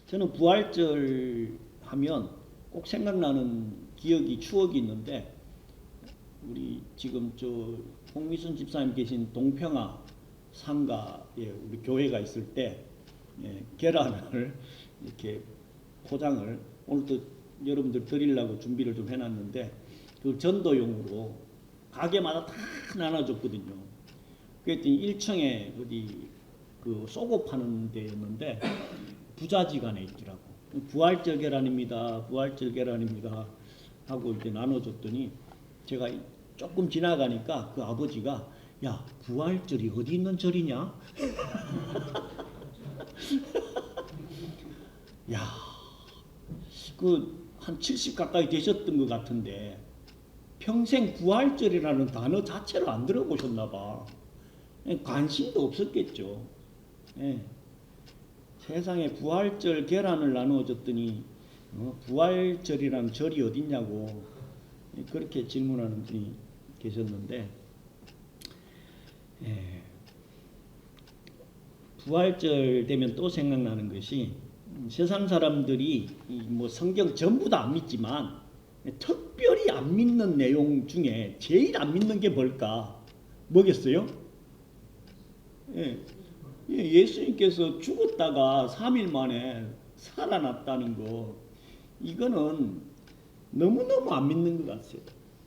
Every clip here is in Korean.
저는 부활절 하면 꼭 생각나는 기억이 추억이 있는데 우리 지금 저 홍미순 집사님 계신 동평화 상가에 우리 교회가 있을 때 계란을 이렇게 포장을 오늘도 여러분들 드리려고 준비를 좀 해놨는데 그 전도용으로 가게마다 다 나눠줬거든요. 그랬더니 1층에 어디 그 쏘고 파는 데였는데 부자지간에 있더라고. 부활절 계란입니다. 부활절 계란입니다. 하고 이렇게 나눠줬더니 제가 조금 지나가니까 그 아버지가 야 부활절이 어디 있는 절이냐? 야, 그 한 70 가까이 되셨던 것 같은데 평생 부활절이라는 단어 자체를 안 들어보셨나 봐. 관심도 없었겠죠. 예. 세상에 부활절 계란을 나누어줬더니 부활절이란 절이 어딨냐고 그렇게 질문하는 분이 계셨는데 부활절 되면 또 생각나는 것이 세상 사람들이 뭐 성경 전부 다 안 믿지만 특별히 안 믿는 내용 중에 제일 안 믿는 게 뭘까? 뭐겠어요? 예수님께서 죽었다가 3일 만에 살아났다는 거 이거는 너무너무 안 믿는 것 같아요.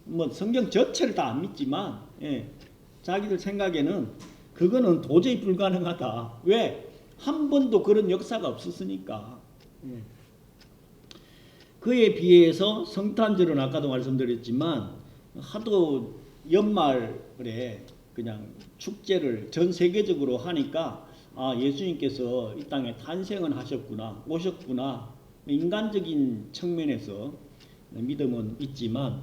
뭐 성경 전체를 다 안 믿지만 자기들 생각에는 그거는 도저히 불가능하다. 왜? 한 번도 그런 역사가 없었으니까. 그에 비해서 성탄절은 아까도 말씀드렸지만 하도 연말에 그냥 축제를 전 세계적으로 하니까 아 예수님께서 이 땅에 탄생은 하셨구나 오셨구나 인간적인 측면에서 믿음은 있지만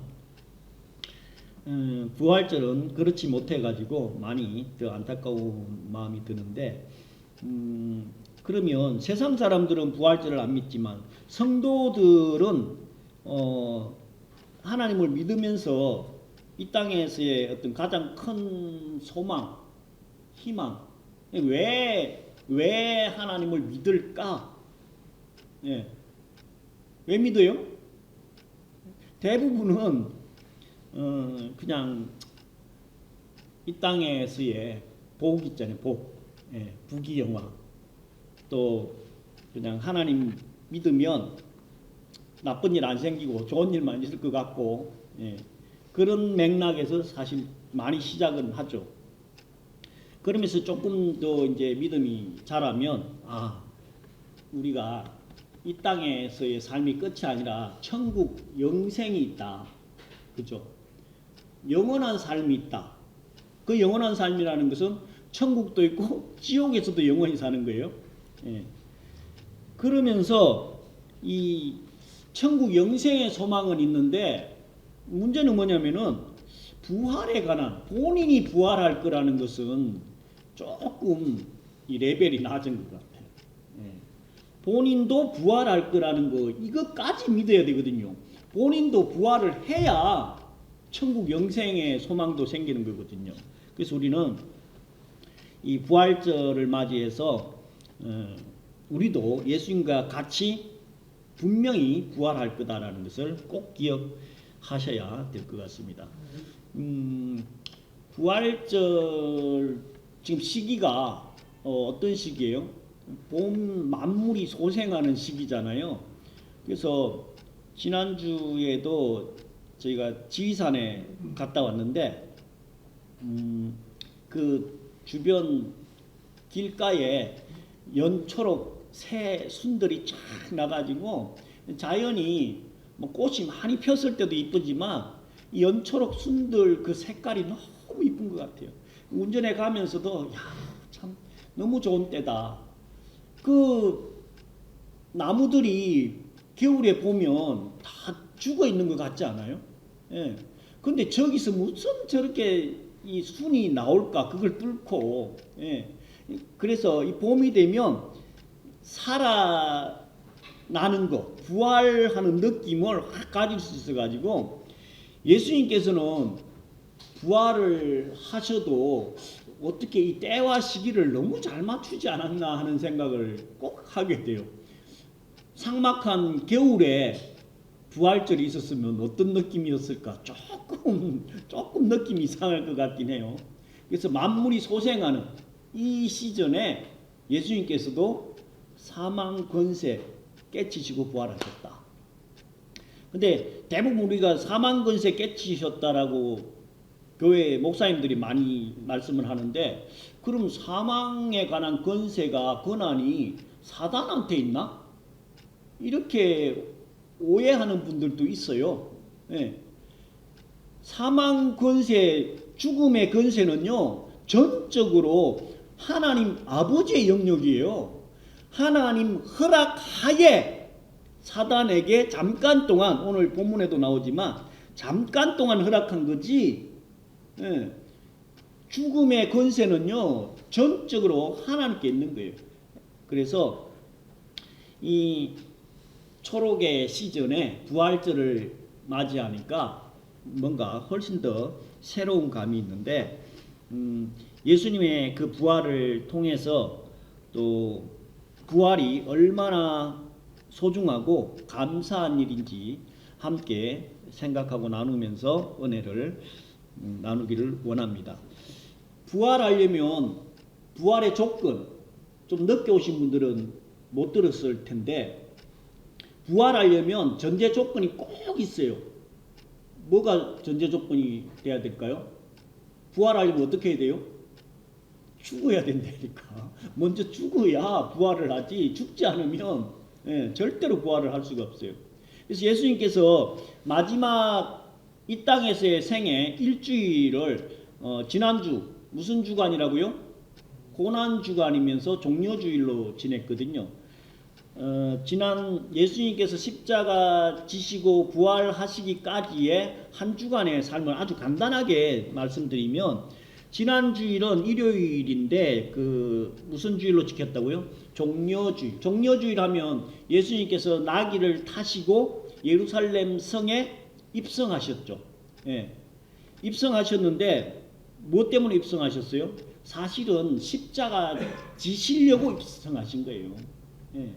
부활절은 그렇지 못해가지고 많이 더 안타까운 마음이 드는데 그러면 세상 사람들은 부활절을 안 믿지만 성도들은 하나님을 믿으면서 이 땅에서의 어떤 가장 큰 소망, 희망 왜 하나님을 믿을까? 왜 믿어요? 대부분은 그냥 이 땅에서의 복 있잖아요. 복. 부귀영화. 또 그냥 하나님 믿으면 나쁜 일 안 생기고 좋은 일만 있을 것 같고 그런 맥락에서 사실 많이 시작은 하죠. 그러면서 조금 더 이제 믿음이 자라면 우리가 이 땅에서의 삶이 끝이 아니라 천국 영생이 있다. 그죠? 영원한 삶이 있다. 그 영원한 삶이라는 것은 천국도 있고 지옥에서도 영원히 사는 거예요. 그러면서 이 천국 영생의 소망은 있는데 문제는 뭐냐면은 부활에 관한 본인이 부활할 거라는 것은 조금 이 레벨이 낮은 것 같아요. 본인도 부활할 거라는 거 이것까지 믿어야 되거든요. 본인도 부활을 해야 천국 영생의 소망도 생기는 거거든요. 그래서 우리는 이 부활절을 맞이해서 우리도 예수님과 같이 분명히 부활할 거다라는 것을 꼭 기억하셔야 될 것 같습니다. 부활절 지금 시기가 어떤 시기예요? 봄 만물이 소생하는 시기잖아요. 그래서 지난주에도 저희가 지휘산에 갔다 왔는데 그 주변 길가에 연초록 새 순들이 쫙 나가지고 자연이 뭐 꽃이 많이 폈을 때도 이쁘지만 이 연초록 순들 그 색깔이 너무 이쁜 것 같아요. 운전해 가면서도 참 너무 좋은 때다. 그 나무들이 겨울에 보면 다 죽어 있는 것 같지 않아요? 근데 저기서 무슨 저렇게 이 순이 나올까? 그걸 뚫고 그래서 이 봄이 되면 살아나는 거, 부활하는 느낌을 확 가질 수 있어가지고 예수님께서는 부활을 하셔도 어떻게 이 때와 시기를 너무 잘 맞추지 않았나 하는 생각을 꼭 하게 돼요. 삭막한 겨울에 부활절이 있었으면 어떤 느낌이었을까? 조금 느낌이 이상할 것 같긴 해요. 그래서 만물이 소생하는 이 시즌에 예수님께서도 사망 권세 깨치시고 부활하셨다. 근데 대부분 우리가 사망 권세 깨치셨다라고 교회 목사님들이 많이 말씀을 하는데, 그럼 사망에 관한 권한이 사단한테 있나? 이렇게 오해하는 분들도 있어요. 예. 사망 권세, 죽음의 권세는요, 전적으로 하나님 아버지의 영역이에요. 하나님 허락하에 사단에게 잠깐 동안, 오늘 본문에도 나오지만 잠깐 동안 허락한 거지, 예. 죽음의 권세는요, 전적으로 하나님께 있는 거예요. 그래서 이 초록의 시즌에 부활절을 맞이하니까 뭔가 훨씬 더 새로운 감이 있는데, 예수님의 그 부활을 통해서 또 부활이 얼마나 소중하고 감사한 일인지 함께 생각하고 나누면서 은혜를 나누기를 원합니다. 부활하려면 부활의 조건, 좀 늦게 오신 분들은 못 들었을 텐데, 부활하려면 전제 조건이 꼭 있어요. 뭐가 전제 조건이 돼야 될까요? 부활하려면 어떻게 해야 돼요? 죽어야 된다니까. 먼저 죽어야 부활을 하지, 죽지 않으면 절대로 부활을 할 수가 없어요. 그래서 예수님께서 마지막 이 땅에서의 생애 일주일을 지난주 무슨 주간이라고요? 고난주간이면서 종려주일로 지냈거든요. 지난 예수님께서 십자가 지시고 부활하시기까지의 한 주간의 삶을 아주 간단하게 말씀드리면, 지난 주일은 일요일인데 그 무슨 주일로 지켰다고요? 종려주일. 종려주일 하면 예수님께서 나귀를 타시고 예루살렘 성에 입성하셨죠. 예. 입성하셨는데 뭐 때문에 입성하셨어요? 사실은 십자가 지시려고 입성하신 거예요. 예.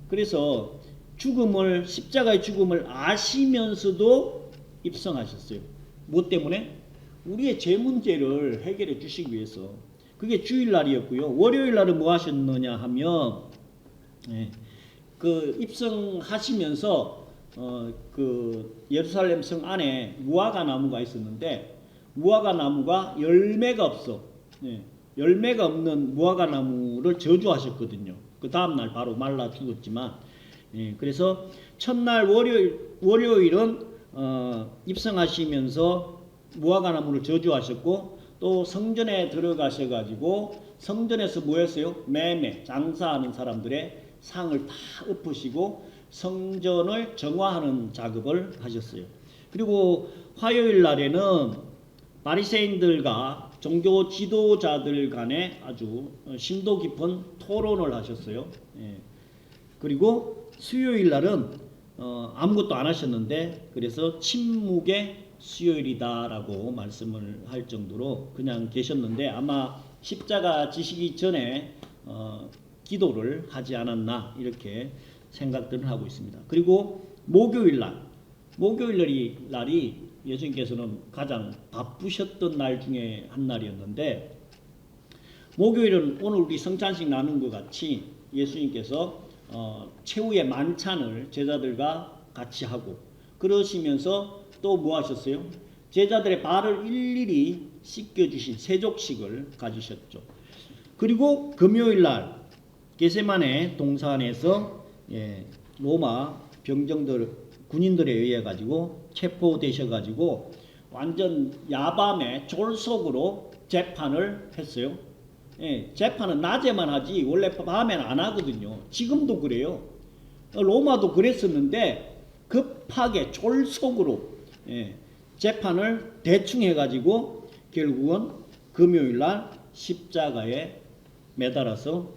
그래서 십자가의 죽음을 아시면서도 입성하셨어요. 뭐 때문에? 우리의 죄 문제를 해결해 주시기 위해서. 그게 주일날이었고요. 월요일날은 뭐 하셨느냐 하면, 그 입성하시면서 그 예루살렘 성 안에 무화과 나무가 있었는데, 무화과 나무가 열매가 없어. 열매가 없는 무화과 나무를 저주하셨거든요. 그 다음날 바로 말라 죽었지만, 그래서 첫날 월요일은 입성하시면서 무화과 나무를 저주하셨고, 또 성전에 들어가셔가지고 성전에서 뭐 했어요? 매매, 장사하는 사람들의 상을 다 엎으시고 성전을 정화하는 작업을 하셨어요. 그리고 화요일 날에는 바리새인들과 종교 지도자들 간에 아주 심도 깊은 토론을 하셨어요. 그리고 수요일 날은 아무것도 안 하셨는데, 그래서 침묵의 수요일이다라고 말씀을 할 정도로 그냥 계셨는데, 아마 십자가 지시기 전에 기도를 하지 않았나 이렇게 생각들을 하고 있습니다. 그리고 목요일 날이 예수님께서는 가장 바쁘셨던 날 중에 한 날이었는데, 목요일은 오늘 우리 성찬식 나눈 것 같이 예수님께서 최후의 만찬을 제자들과 같이 하고, 그러시면서 또 뭐 하셨어요? 제자들의 발을 일일이 씻겨주신 세족식을 가지셨죠. 그리고 금요일 날 겟세마네 동산에서 로마 군인들에 의해 가지고 체포되셔 가지고 완전 야밤에 졸속으로 재판을 했어요. 재판은 낮에만 하지 원래 밤에는 안 하거든요. 지금도 그래요. 로마도 그랬었는데 급하게 졸속으로 재판을 대충 해가지고 결국은 금요일날 십자가에 매달아서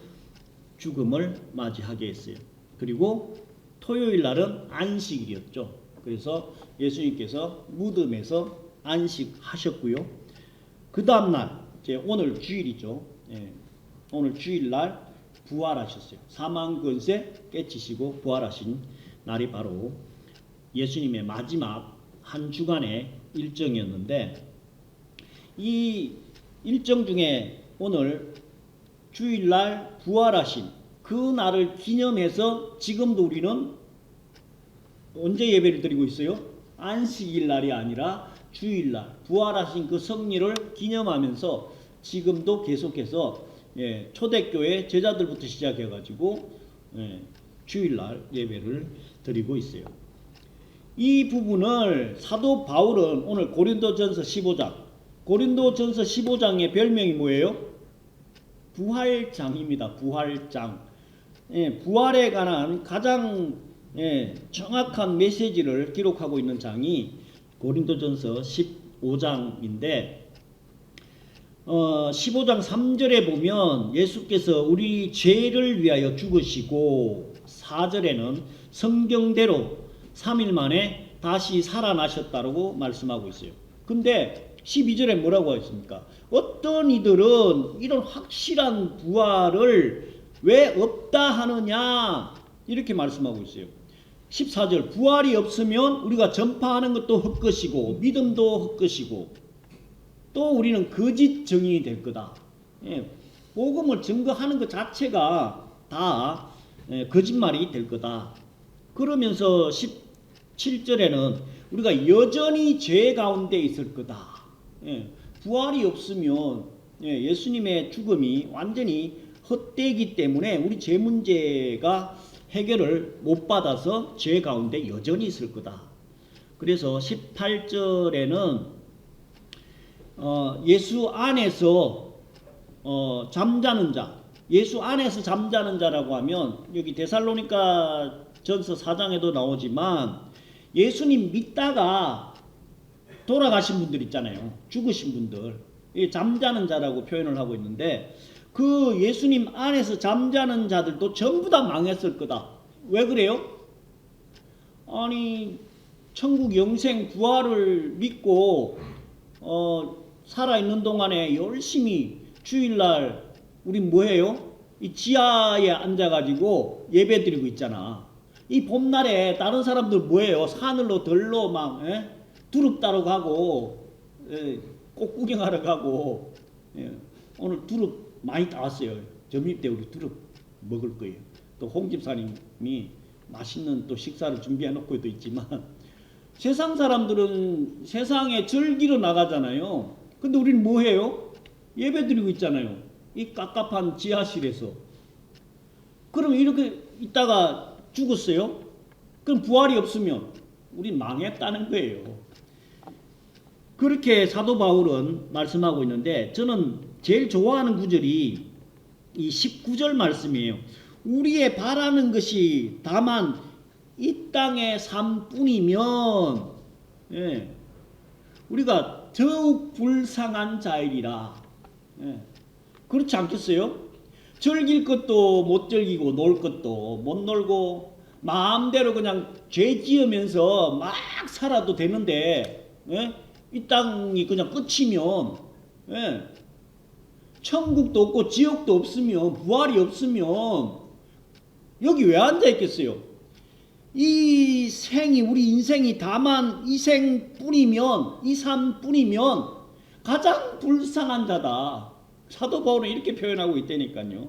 죽음을 맞이하게 했어요. 그리고 토요일날은 안식일이었죠. 그래서 예수님께서 무덤에서 안식하셨고요. 그 다음날 이제 오늘 주일이죠. 오늘 주일날 부활하셨어요. 사망 권세 깨치시고 부활하신 날이 바로 예수님의 마지막 한 주간의 일정이었는데, 이 일정 중에 오늘 주일날 부활하신 그 날을 기념해서 지금도 우리는 언제 예배를 드리고 있어요? 안식일 날이 아니라 주일날 부활하신 그 성리를 기념하면서 지금도 계속해서 초대교회 제자들부터 시작해가지고 주일날 예배를 드리고 있어요. 이 부분을 사도 바울은 오늘 고린도전서 15장, 고린도전서 15장의 별명이 뭐예요? 부활장입니다. 부활장. 부활에 관한 가장 정확한 메시지를 기록하고 있는 장이 고린도전서 15장인데 15장 3절에 보면 예수께서 우리 죄를 위하여 죽으시고 4절에는 성경대로 3일 만에 다시 살아나셨다고 말씀하고 있어요. 근데 12절에 뭐라고 하셨습니까? 어떤 이들은 이런 확실한 부활을 왜 없다 하느냐 이렇게 말씀하고 있어요. 14절 부활이 없으면 우리가 전파하는 것도 헛것이고 믿음도 헛것이고 또 우리는 거짓 증인이 될 거다. 복음을 증거하는 것 자체가 다 거짓말이 될 거다. 그러면서 17절에는 우리가 여전히 죄 가운데 있을 거다. 부활이 없으면 예수님의 죽음이 완전히 헛되기 때문에 우리 죄 문제가 해결을 못 받아서 죄 가운데 여전히 있을 거다. 그래서 18절에는 예수 안에서 잠자는 자, 예수 안에서 잠자는 자라고 하면 여기 데살로니가 전서 4장에도 나오지만 예수님 믿다가 돌아가신 분들 있잖아요. 죽으신 분들. 잠자는 자라고 표현을 하고 있는데 그 예수님 안에서 잠자는 자들도 전부 다 망했을 거다. 왜 그래요? 아니 천국 영생 부활을 믿고 살아있는 동안에 열심히 주일날 우리 뭐해요? 이 지하에 앉아가지고 예배드리고 있잖아. 이 봄날에 다른 사람들 뭐해요? 산으로 들로 막 두릅 따러 가고 꽃 구경하러 가고 오늘 두릅 많이 따왔어요. 점심 때 우리 두릅 먹을 거예요. 또 홍 집사님이 맛있는 또 식사를 준비해 놓고도 있지만 세상 사람들은 세상에 즐기러 나가잖아요. 근데 우리는 뭐 해요? 예배 드리고 있잖아요. 이 깝깝한 지하실에서. 그럼 이렇게 있다가 죽었어요? 그럼 부활이 없으면 우린 망했다는 거예요. 그렇게 사도 바울은 말씀하고 있는데 저는 제일 좋아하는 구절이 이 19절 말씀이에요. 우리의 바라는 것이 다만 이 땅의 삶뿐이면 우리가 더욱 불쌍한 자이리라. 그렇지 않겠어요? 즐길 것도 못 즐기고 놀 것도 못 놀고 마음대로 그냥 죄 지으면서 막 살아도 되는데 이 땅이 그냥 끝이면 천국도 없고 지옥도 없으면 부활이 없으면 여기 왜 앉아 있겠어요? 이 생이 우리 인생이 다만 이 생뿐이면 이 삶뿐이면 가장 불쌍한 자다. 사도 바울은 이렇게 표현하고 있다니까요.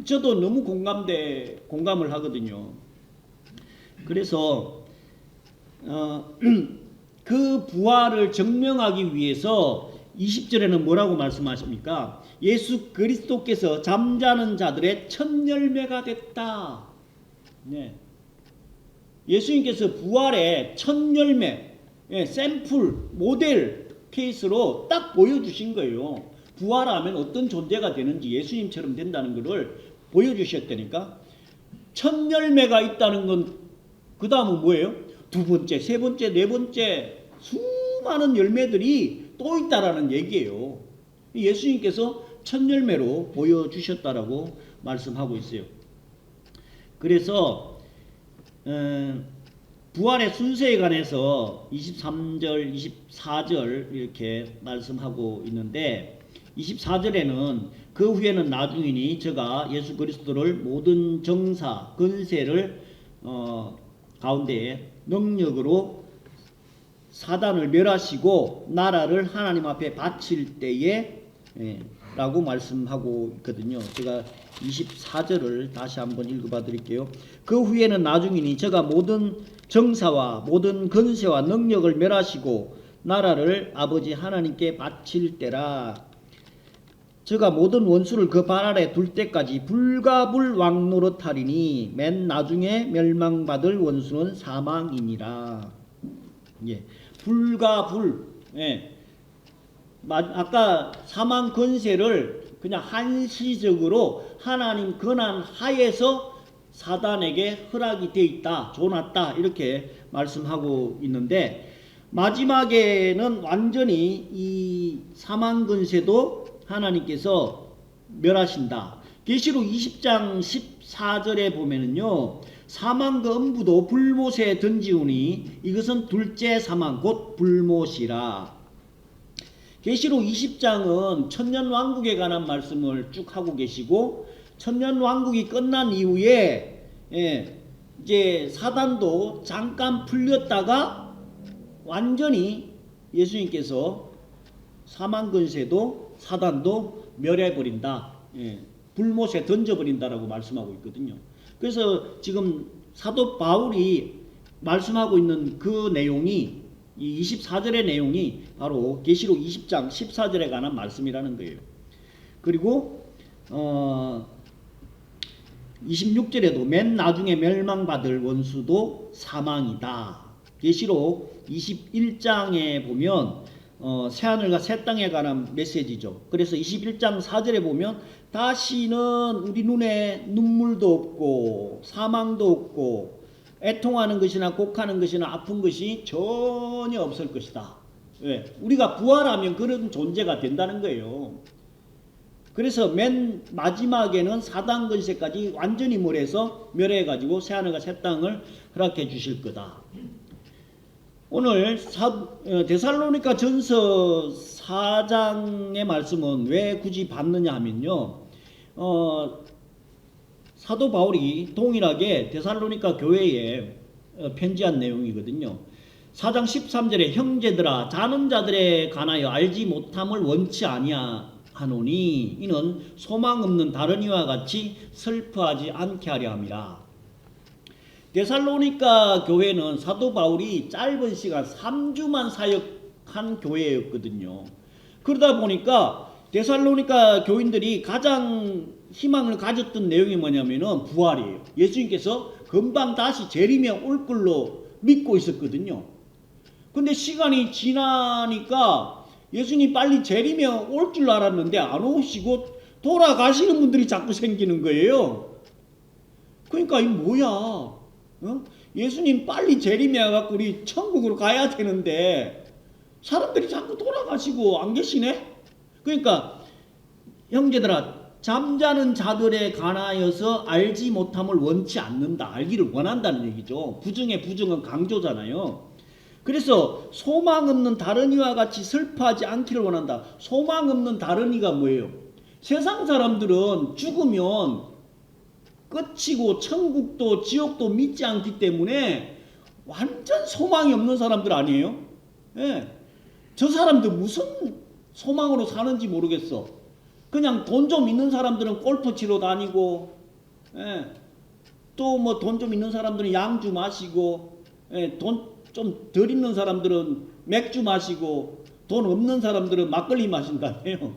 저도 너무 공감을 하거든요. 그래서 그 부활을 증명하기 위해서 20절에는 뭐라고 말씀하십니까? 예수 그리스도께서 잠자는 자들의 첫 열매가 됐다. 예수님께서 부활의 첫 열매, 샘플, 모델 케이스로 딱 보여주신 거예요. 부활하면 어떤 존재가 되는지 예수님처럼 된다는 것을 보여주셨다니까. 첫 열매가 있다는 건 그 다음은 뭐예요? 두 번째, 세 번째, 네 번째 수많은 열매들이 또 있다라는 얘기예요. 예수님께서 첫 열매로 보여주셨다라고 말씀하고 있어요. 그래서 부활의 순서에 관해서 23절, 24절 이렇게 말씀하고 있는데 24절에는 그 후에는 나중이니 저가 예수 그리스도를 모든 정사 권세를 가운데에 능력으로 사단을 멸하시고 나라를 하나님 앞에 바칠 때에 라고 말씀하고 있거든요. 제가 24절을 다시 한번 읽어봐 드릴게요. 그 후에는 나중이니 저가 모든 정사와 모든 권세와 능력을 멸하시고 나라를 아버지 하나님께 바칠 때라. 저가 모든 원수를 그 발 아래 둘 때까지 불가불 왕노릇하리니 맨 나중에 멸망받을 원수는 사망이니라. 예, 불가불. 예. 아까 사망 권세를 그냥 한시적으로 하나님 권한 하에서 사단에게 허락이 돼 있다, 줘놨다 이렇게 말씀하고 있는데, 마지막에는 완전히 이 사망 권세도 하나님께서 멸하신다. 계시록 20장 14절에 보면은요, 사망과 음부도 불못에 던지우니 이것은 둘째 사망 곧 불못이라. 계시록 20장은 천년왕국에 관한 말씀을 쭉 하고 계시고, 천년왕국이 끝난 이후에 이제 사단도 잠깐 풀렸다가 완전히 예수님께서 사망권세도 사단도 멸해버린다, 불못에 던져버린다라고 말씀하고 있거든요. 그래서 지금 사도 바울이 말씀하고 있는 그 내용이, 이 24절의 내용이 바로 계시록 20장 14절에 관한 말씀이라는 거예요. 그리고 26절에도 맨 나중에 멸망받을 원수도 사망이다. 계시록 21장에 보면 새하늘과 새 땅에 관한 메시지죠. 그래서 21장 4절에 보면 다시는 우리 눈에 눈물도 없고 사망도 없고 애통하는 것이나 곡하는 것이나 아픈 것이 전혀 없을 것이다. 왜? 우리가 부활하면 그런 존재가 된다는 거예요. 그래서 맨 마지막에는 사단 권세까지 완전히 멸해가지고 새하늘과 새 땅을 허락해 주실 거다. 오늘 데살로니가 전서 4장의 말씀은 왜 굳이 받느냐 하면요, 사도 바울이 동일하게 데살로니가 교회에 편지한 내용이거든요. 4장 13절에 형제들아 자는 자들에 관하여 알지 못함을 원치 아니하노니 이는 소망 없는 다른 이와 같이 슬퍼하지 않게 하려 함이라. 데살로니가 교회는 사도 바울이 짧은 시간 3주만 사역한 교회였거든요. 그러다 보니까 데살로니가 교인들이 가장 희망을 가졌던 내용이 뭐냐면은 부활이에요. 예수님께서 금방 다시 재림에 올 걸로 믿고 있었거든요. 근데 시간이 지나니까 예수님 빨리 재림에 올 줄 알았는데 안 오시고 돌아가시는 분들이 자꾸 생기는 거예요. 그러니까 이 뭐야? 예수님 빨리 재림해 갖고 우리 천국으로 가야 되는데 사람들이 자꾸 돌아가시고 안 계시네? 그러니까 형제들아 잠자는 자들에 관하여서 알지 못함을 원치 않는다. 알기를 원한다는 얘기죠. 부정의 부정은 강조잖아요. 그래서 소망 없는 다른 이와 같이 슬퍼하지 않기를 원한다. 소망 없는 다른 이가 뭐예요? 세상 사람들은 죽으면 끝이고 천국도 지옥도 믿지 않기 때문에 완전 소망이 없는 사람들 아니에요? 예. 저 사람들 무슨 소망으로 사는지 모르겠어. 그냥 돈 좀 있는 사람들은 골프 치러 다니고, 또 뭐 돈 좀 있는 사람들은 양주 마시고, 돈 좀 덜 있는 사람들은 맥주 마시고, 돈 없는 사람들은 막걸리 마신다네요.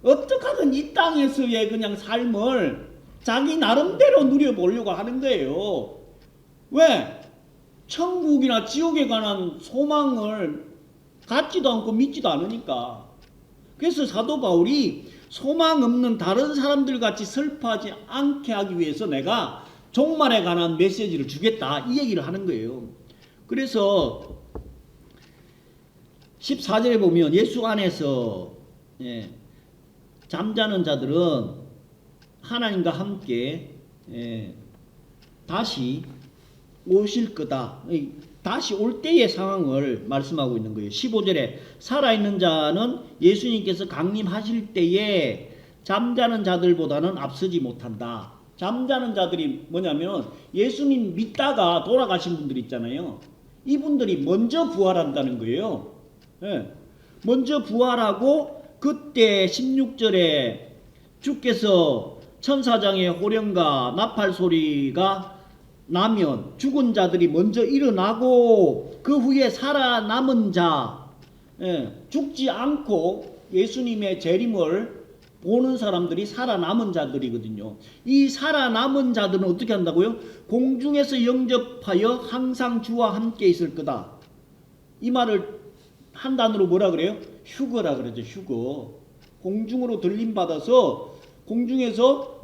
어떻게든 이 땅에서의 그냥 삶을 자기 나름대로 누려보려고 하는 거예요. 왜? 천국이나 지옥에 관한 소망을 갖지도 않고 믿지도 않으니까. 그래서 사도 바울이 소망 없는 다른 사람들 같이 슬퍼하지 않게 하기 위해서 내가 종말에 관한 메시지를 주겠다 이 얘기를 하는 거예요. 그래서 14절에 보면 예수 안에서 잠자는 자들은 하나님과 함께 다시 오실 거다. 다시 올 때의 상황을 말씀하고 있는 거예요. 15절에 살아있는 자는 예수님께서 강림하실 때에 잠자는 자들보다는 앞서지 못한다. 잠자는 자들이 뭐냐면 예수님 믿다가 돌아가신 분들 있잖아요. 이분들이 먼저 부활한다는 거예요. 예. 먼저 부활하고 그때 16절에 주께서 천사장의 호령과 나팔 소리가 나면 죽은 자들이 먼저 일어나고 그 후에 살아남은 자, 죽지 않고 예수님의 재림을 보는 사람들이 살아남은 자들이거든요. 이 살아남은 자들은 어떻게 한다고요? 공중에서 영접하여 항상 주와 함께 있을 거다. 이 말을 한 단어로 뭐라 그래요? 휴거라 그러죠. 휴거. 공중으로 들림받아서 공중에서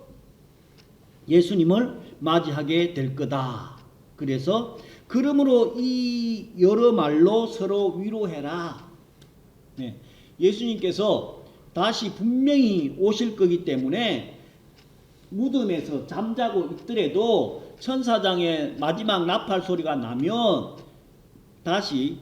예수님을 맞이하게 될 거다. 그래서 그러므로 이 여러 말로 서로 위로해라. 네. 예수님께서 다시 분명히 오실 거기 때문에 무덤에서 잠자고 있더라도 천사장의 마지막 나팔 소리가 나면 다시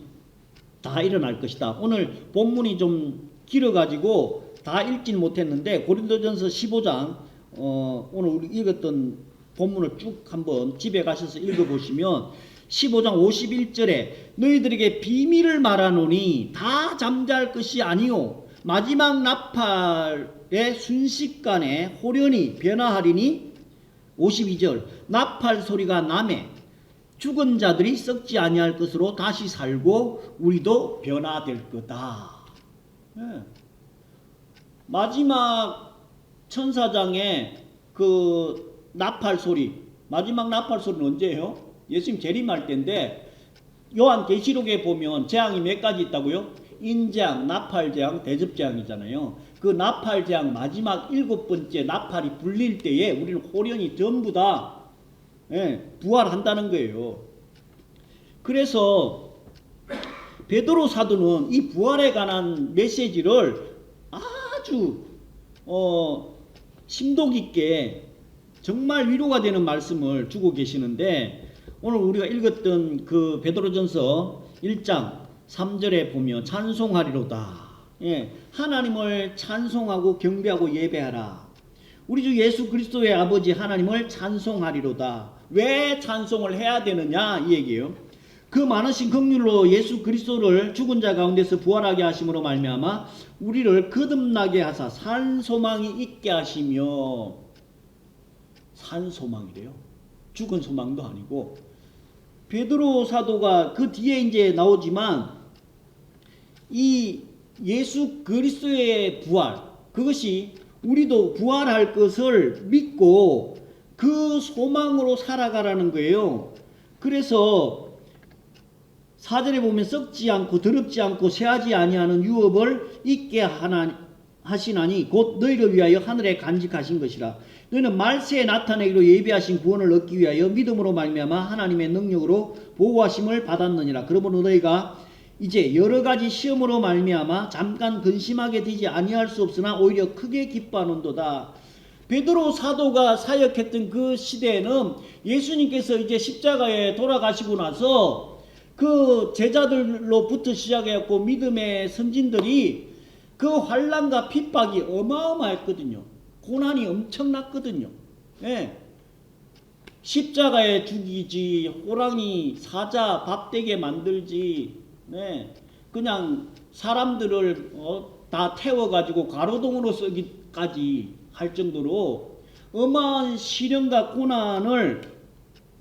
다 일어날 것이다. 오늘 본문이 좀 길어가지고 다 읽지는 못했는데 고린도전서 15장 오늘 우리 읽었던 본문을 쭉 한번 집에 가셔서 읽어보시면 15장 51절에 너희들에게 비밀을 말하노니 다 잠잘 것이 아니요 마지막 나팔의 순식간에 호련히 변화하리니 52절 나팔 소리가 나매 죽은 자들이 썩지 아니할 것으로 다시 살고 우리도 변화될 거다. 네. 마지막 천사장의 그 나팔 소리, 마지막 나팔 소리는 언제예요? 예수님 재림할 때인데 요한계시록에 보면 재앙이 몇 가지 있다고요? 인재앙, 나팔재앙, 대접재앙이잖아요. 그 나팔재앙 마지막 7번째 나팔이 불릴 때에 우리는 호련히 전부 다 부활한다는 거예요. 그래서 베드로 사도는 이 부활에 관한 메시지를 아주 심도 깊게 정말 위로가 되는 말씀을 주고 계시는데 오늘 우리가 읽었던 그 베드로전서 1장 3절에 보면 찬송하리로다. 하나님을 찬송하고 경배하고 예배하라. 우리 주 예수 그리스도의 아버지 하나님을 찬송하리로다. 왜 찬송을 해야 되느냐 이 얘기예요. 그 많으신 긍휼로 예수 그리스도를 죽은 자 가운데서 부활하게 하심으로 말미암아 우리를 거듭나게 하사 산 소망이 있게 하시며 산 소망이래요. 죽은 소망도 아니고 베드로 사도가 그 뒤에 이제 나오지만 이 예수 그리스도의 부활 그것이 우리도 부활할 것을 믿고 그 소망으로 살아가라는 거예요. 그래서 4절에 보면 썩지 않고 더럽지 않고 새하지 아니하는 유업을 있게 하시나니 곧 너희를 위하여 하늘에 간직하신 것이라. 너희는 말세에 나타내기로 예비하신 구원을 얻기 위하여 믿음으로 말미암아 하나님의 능력으로 보호하심을 받았느니라. 그러므로 너희가 이제 여러 가지 시험으로 말미암아 잠깐 근심하게 되지 아니할 수 없으나 오히려 크게 기뻐하는도다. 베드로 사도가 사역했던 그 시대에는 예수님께서 이제 십자가에 돌아가시고 나서 그 제자들로부터 시작해갖고 믿음의 선진들이 그 환난과 핍박이 어마어마했거든요. 고난이 엄청났거든요. 십자가에 죽이지, 호랑이, 사자, 밥되게 만들지, 그냥 사람들을 다 태워가지고 가로등으로 쓰기까지 할 정도로 어마한 시련과 고난을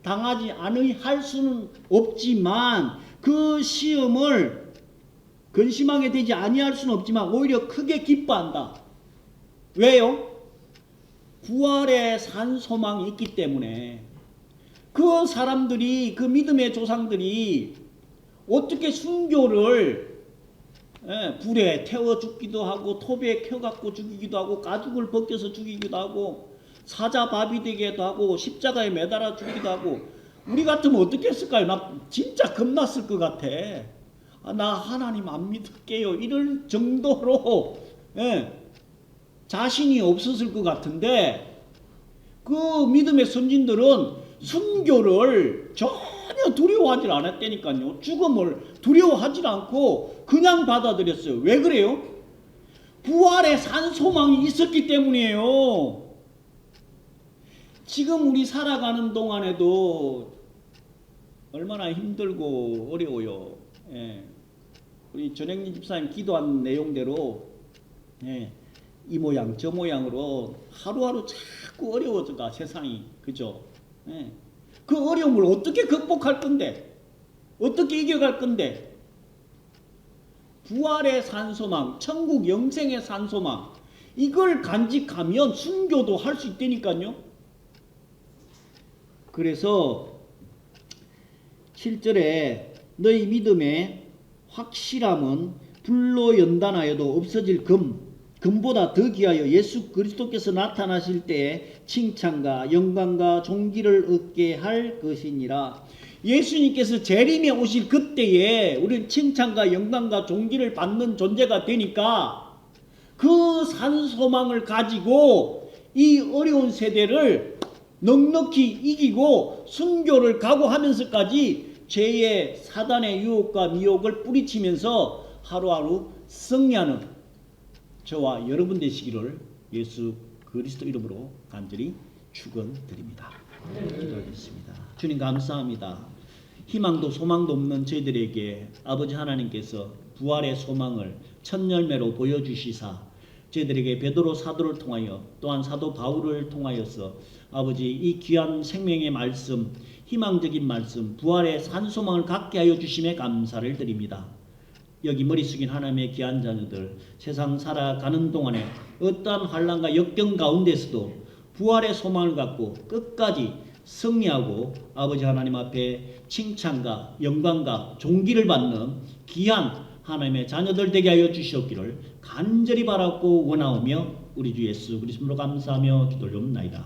당하지 할 수는 없지만 그 시험을 근심하게 되지 아니할 수는 없지만 오히려 크게 기뻐한다. 왜요? 부활의 산 소망이 있기 때문에. 그 사람들이 그 믿음의 조상들이 어떻게 순교를 불에 태워 죽기도 하고 톱에 켜갖고 죽이기도 하고 가죽을 벗겨서 죽이기도 하고 사자 밥이 되기도 하고 십자가에 매달아 죽기도 하고 우리 같으면 어떻게 했을까요? 나 진짜 겁났을 것 같아. 나 하나님 안 믿을게요. 이럴 정도로 자신이 없었을 것 같은데 그 믿음의 선진들은 순교를 저 전혀 두려워하지 않았다니까요. 죽음을 두려워하지 않고 그냥 받아들였어요. 왜 그래요? 부활의 산 소망이 있었기 때문이에요. 지금 우리 살아가는 동안에도 얼마나 힘들고 어려워요. 예. 우리 전영진 집사님 기도한 내용대로 이 모양 저 모양으로 하루하루 자꾸 어려워져가 세상이. 그죠? 그 어려움을 어떻게 극복할 건데? 어떻게 이겨갈 건데? 부활의 산소망, 천국 영생의 산소망, 이걸 간직하면 순교도 할 수 있다니까요. 그래서 7절에 너희 믿음의 확실함은 불로 연단하여도 없어질 금보다 더 귀하여 예수 그리스도께서 나타나실 때에 칭찬과 영광과 존귀를 얻게 할 것이니라. 예수님께서 재림에 오실 그때에 우리는 칭찬과 영광과 존귀를 받는 존재가 되니까 그 산소망을 가지고 이 어려운 세대를 넉넉히 이기고 순교를 각오하면서까지 죄의 사단의 유혹과 미혹을 뿌리치면서 하루하루 승리하는 저와 여러분 되시기를 예수 그리스도 이름으로 간절히 축원드립니다. 기도하겠습니다. 주님 감사합니다. 희망도 소망도 없는 저희들에게 아버지 하나님께서 부활의 소망을 첫 열매로 보여주시사 저희들에게 베드로 사도를 통하여 또한 사도 바울을 통하여서 아버지 이 귀한 생명의 말씀, 희망적인 말씀, 부활의 산소망을 갖게 하여 주심에 감사를 드립니다. 여기 머리 숙인 하나님의 귀한 자녀들 세상 살아가는 동안에 어떠한 환난과 역경 가운데서도 부활의 소망을 갖고 끝까지 승리하고 아버지 하나님 앞에 칭찬과 영광과 존귀를 받는 귀한 하나님의 자녀들 되게 하여 주시옵기를 간절히 바라고 원하오며 우리 주 예수 그리스도로 감사하며 기도를 옵나이다.